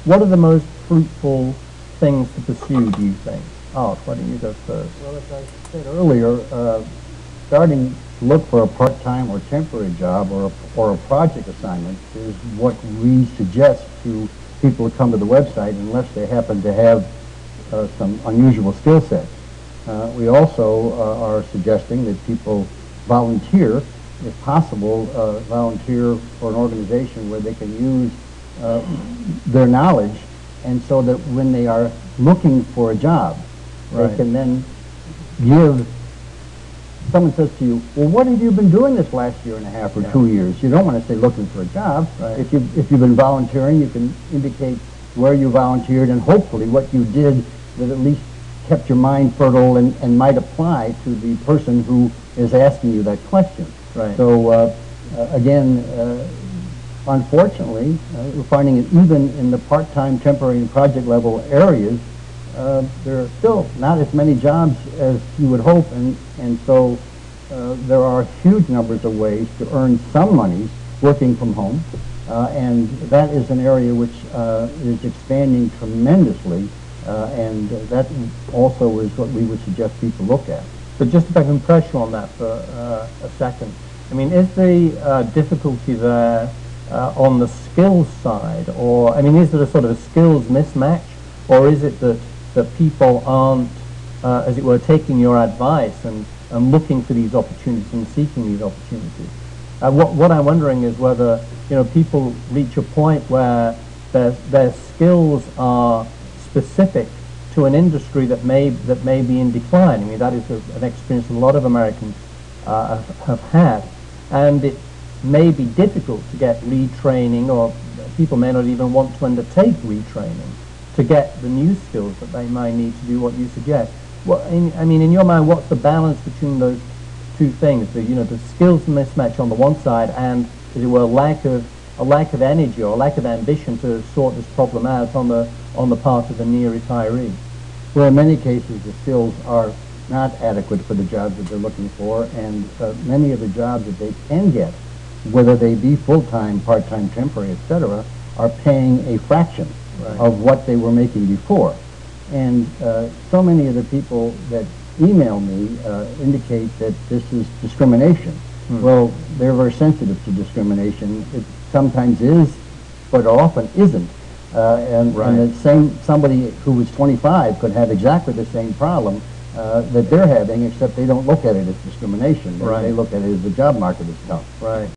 what are the most fruitful things to pursue, do you think? Art, why don't you go first? Well, as I said earlier, starting to look for a part-time or temporary job or a project assignment is what we suggest to people who come to the website unless they happen to have some unusual skill sets. We also are suggesting that people volunteer, if possible, volunteer for an organization where they can use their knowledge, and so that when they are looking for a job, Right. they can then give. Someone says to you, well, what have you been doing this last year and a half or 2 years? You don't want to say looking for a job. Right. If you've been volunteering, you can indicate where you volunteered and hopefully what you did that at least kept your mind fertile and might apply to the person who is asking you that question. Right. So again, unfortunately, we're finding it even in the part-time, temporary, and project level areas, there are still not as many jobs as you would hope, and so there are huge numbers of ways to earn some monies working from home, and that is an area which is expanding tremendously, and that also is what we would suggest people look at. But just if I can press you on that for a second, I mean, is the difficulty there on the skills side, or, I mean, is there a sort of a skills mismatch, or is it that people aren't, as it were, taking your advice and looking for these opportunities and seeking these opportunities? What I'm wondering is whether, people reach a point where their skills are specific to an industry that may be in decline. I mean, that is an experience a lot of Americans have had, and it may be difficult to get retraining, or people may not even want to undertake retraining to get the new skills that they might need to do what you suggest. I mean, in your mind, what's the balance between those two things? The skills mismatch on the one side, and, as it were, a lack of energy or a lack of ambition to sort this problem out on the part of the near retiree. Well, in many cases, the skills are not adequate for the jobs that they're looking for, and many of the jobs that they can get, whether they be full-time, part-time, temporary, etc., are paying a fraction of what they were making before. And so many of the people that email me indicate that this is discrimination. Well, they're very sensitive to discrimination. It sometimes is, but often isn't. And somebody who was 25 could have exactly the same problem that they're having, except they don't look at it as discrimination. They look at it as the job market is tough. Right.